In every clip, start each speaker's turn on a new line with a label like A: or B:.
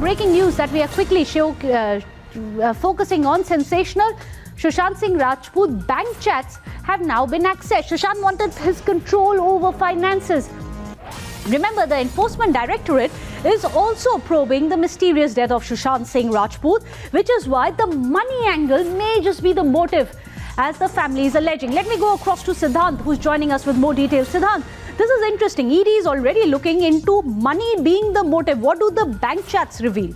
A: breaking news that we are quickly focusing on. Sensational. Sushant Singh Rajput bank chats have now been accessed. Sushant wanted his control over finances. Remember, the Enforcement Directorate is also probing the mysterious death of Sushant Singh Rajput, which is why the money angle may just be the motive, as the family is alleging. Let me go across to Siddhant, who's joining us with more details. Siddhant, this is interesting. ED is already looking into money being the motive. What do the bank chats reveal?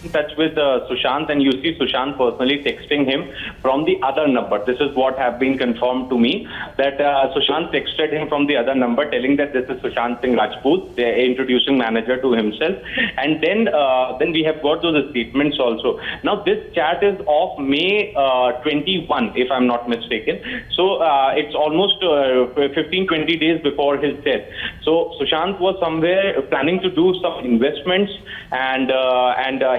B: In touch with Sushant, and you see Sushant personally texting him from the other number. This is what have been confirmed to me, that Sushant texted him from the other number telling that this is Sushant Singh Rajput, the introducing manager to himself. And then we have got those statements also. Now this chat is of May 21, if I'm not mistaken. So it's almost 15-20 days before his death. So Sushant was somewhere planning to do some investments, and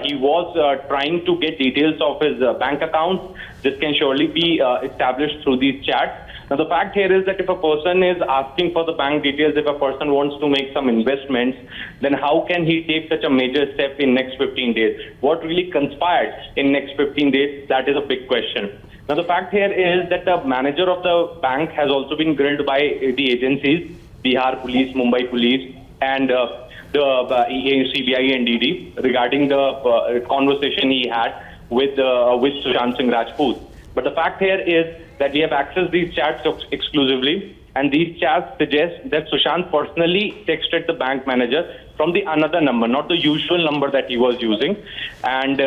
B: he was trying to get details of his bank accounts. This can surely be established through these chats. Now, the fact here is that if a person is asking for the bank details, if a person wants to make some investments, then how can he take such a major step in next 15 days? What really conspired in next 15 days? That is a big question. Now, the fact here is that the manager of the bank has also been grilled by the agencies, Bihar Police, Mumbai Police, and the CBI and DD regarding the conversation he had with Sushant Singh Rajput. But the fact here is that we have accessed these chats exclusively, and these chats suggest that Sushant personally texted the bank manager from the another number, not the usual number that he was using, and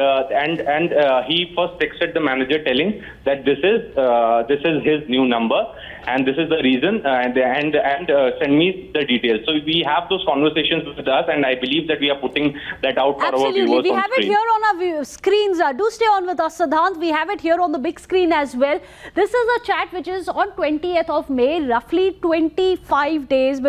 B: he first texted the manager telling that this is his new number, and this is the reason, and send me the details. So we have those conversations with us, and I believe that we are putting that out for our viewers.
A: Absolutely, we have it here on our screens. Do stay on with us, Siddhant. We have it here on the big screen as well. This is a chat which is on 20th of May, roughly 24 days,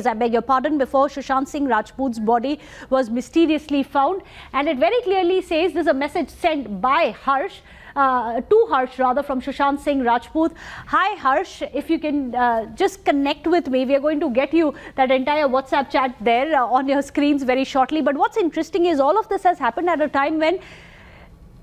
A: I beg your pardon, before Sushant Singh Rajput's body was mysteriously found. And it very clearly says there's a message sent by Harsh, to Harsh rather, from Sushant Singh Rajput. Hi Harsh, if you can just connect with me, we are going to get you that entire WhatsApp chat there on your screens very shortly. But what's interesting is all of this has happened at a time when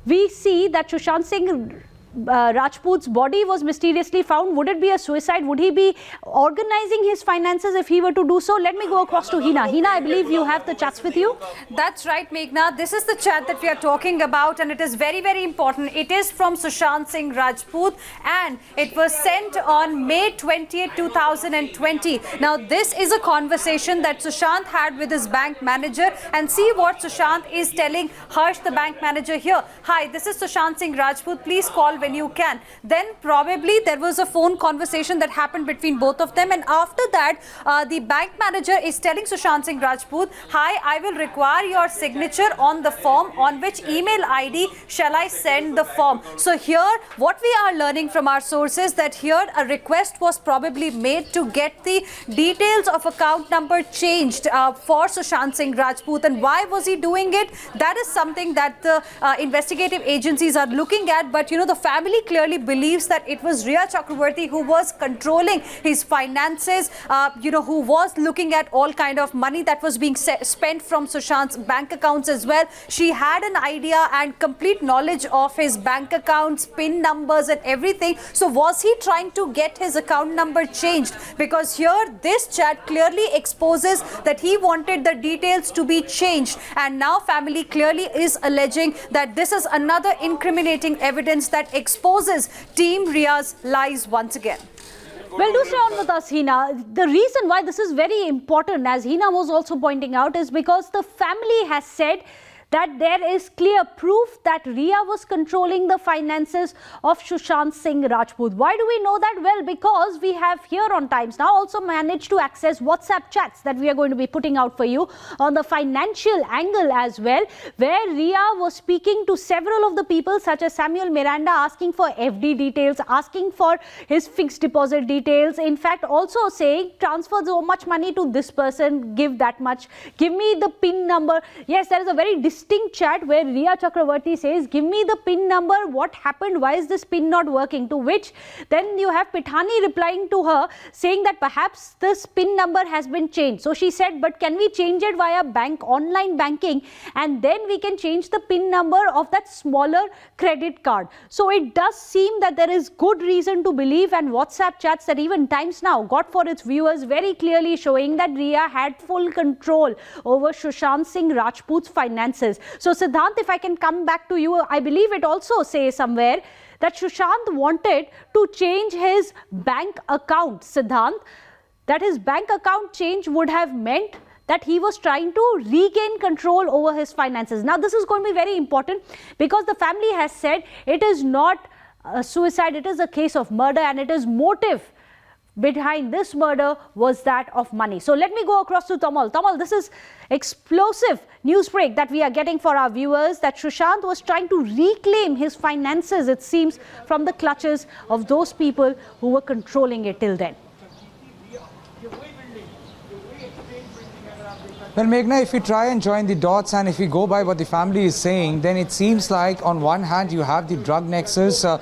A: we see that Sushant Singh Rajput's body was mysteriously found. Would it be a suicide? Would he be organizing his finances if he were to do so? Let me go across to Hina. Hina, I believe you have the chats with you.
C: That's right, Meghna. This is the chat that we are talking about, and it is very, very important. It is from Sushant Singh Rajput, and it was sent on May 20th, 2020. Now, this is a conversation that Sushant had with his bank manager, and see what Sushant is telling Harsh, the bank manager here. Hi, this is Sushant Singh Rajput. Please call when you can. Then probably there was a phone conversation that happened between both of them, and after that the bank manager is telling Sushant Singh Rajput, hi, I will require your signature on the form. On which email ID shall I send the form? So here what we are learning from our sources, that here a request was probably made to get the details of account number changed for Sushant Singh Rajput. And why was he doing it? That is something that the investigative agencies are looking at. But you know, the family clearly believes that it was Riya Chakravarti who was controlling his finances, who was looking at all kind of money that was being spent from Sushant's bank accounts as well. She had an idea and complete knowledge of his bank accounts, PIN numbers and everything. So was he trying to get his account number changed? Because here this chat clearly exposes that he wanted the details to be changed, and now family clearly is alleging that this is another incriminating evidence that exposes Team Riya's lies once again.
A: Well, do stay on with us, Hina. The reason why this is very important, as Hina was also pointing out, is because the family has said that there is clear proof that Riya was controlling the finances of Sushant Singh Rajput. Why do we know that? Well, because we have here on Times Now also managed to access WhatsApp chats that we are going to be putting out for you on the financial angle as well, where Riya was speaking to several of the people such as Samuel Miranda, asking for FD details, asking for his fixed deposit details. In fact, also saying transfer so much money to this person, give that much, give me the PIN number. Yes, there is a very distinct distinct chat where Riya Chakravarti says, give me the PIN number, what happened, why is this PIN not working? To which then you have Pithani replying to her saying that perhaps this PIN number has been changed. So she said, but can we change it via online banking, and then we can change the PIN number of that smaller credit card. So it does seem that there is good reason to believe, and WhatsApp chats that even Times Now got for its viewers very clearly showing that Riya had full control over Sushant Singh Rajput's finances. So Siddhant, if I can come back to you, I believe it also says somewhere that Sushant wanted to change his bank account, Siddhant, that his bank account change would have meant that he was trying to regain control over his finances. Now, this is going to be very important because the family has said it is not a suicide, it is a case of murder, and it is motive behind this murder was that of money. So let me go across to Tamal. Tamal, this is explosive news break that we are getting for our viewers that Sushant was trying to reclaim his finances, it seems, from the clutches of those people who were controlling it till then.
D: Well, Meghna, if you try and join the dots and if you go by what the family is saying, then it seems like on one hand you have the drug nexus, on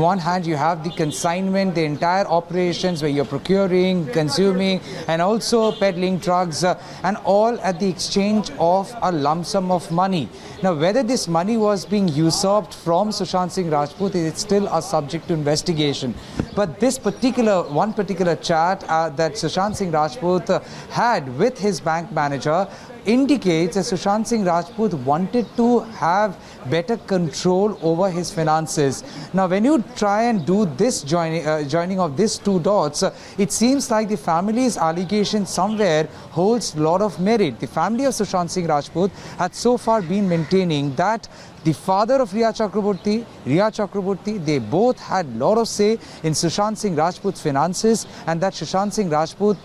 D: one hand you have the consignment, the entire operations where you're procuring, consuming and also peddling drugs and all at the exchange of a lump sum of money. Now, whether this money was being usurped from Sushant Singh Rajput is still a subject to investigation. But this one particular chat that Sushant Singh Rajput had with his bank manager indicates that Sushant Singh Rajput wanted to have better control over his finances. Now, when you try and do this joining of these two dots, it seems like the family's allegation somewhere holds a lot of merit. The family of Sushant Singh Rajput had so far been maintaining that the father of Riya Chakraborty, they both had a lot of say in Sushant Singh Rajput's finances, and that Sushant Singh Rajput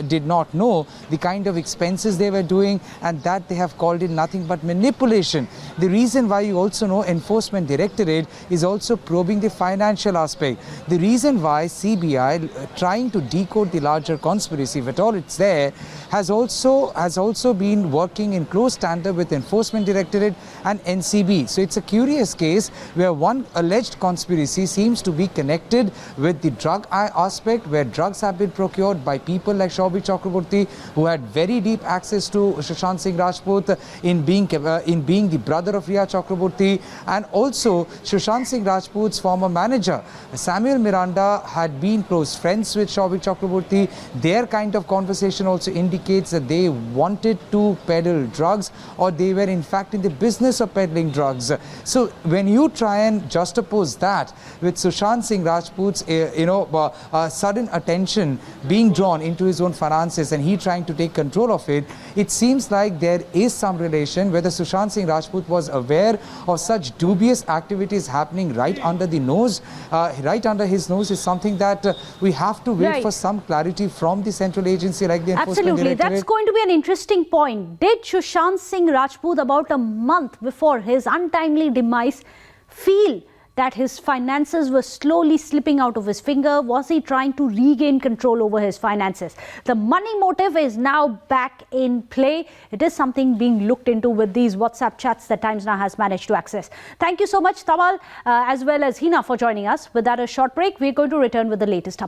D: did not know the kind of expenses they were doing, and that they have called it nothing but manipulation. The reason why you also know Enforcement Directorate is also probing the financial aspect. The reason why CBI trying to decode the larger conspiracy, if at all it's there, has also been working in close tandem with Enforcement Directorate and NCB. So it's a curious case where one alleged conspiracy seems to be connected with the drug aspect, where drugs have been procured by people like Shobi Chakraborty, who had very deep access to Sushant Singh Rajput in being the brother of Riya Chakraborty, and also Sushant Singh Rajput's former manager Samuel Miranda had been close friends with Shobi Chakraborty. Their kind of conversation also indicates that they wanted to peddle drugs, or they were in fact in the business of peddling drugs. So when you try and juxtapose that with Sushant Singh Rajput's sudden attention being drawn into his own finances and he trying to take control of it, it seems like there is some relation. Whether Sushant Singh Rajput was aware of such dubious activities happening right under the nose, right under his nose, is something that we have to wait for some clarity from the central agency like the Enforcement Directorate.
A: Absolutely, that's going to be an interesting point. Did Sushant Singh Rajput, about a month before his untimely demise, feel that his finances were slowly slipping out of his finger? Was he trying to regain control over his finances? The money motive is now back in play. It is something being looked into with these WhatsApp chats that Times Now has managed to access. Thank you so much, Tamal, as well as Hina, for joining us. Without a short break, we're going to return with the latest update.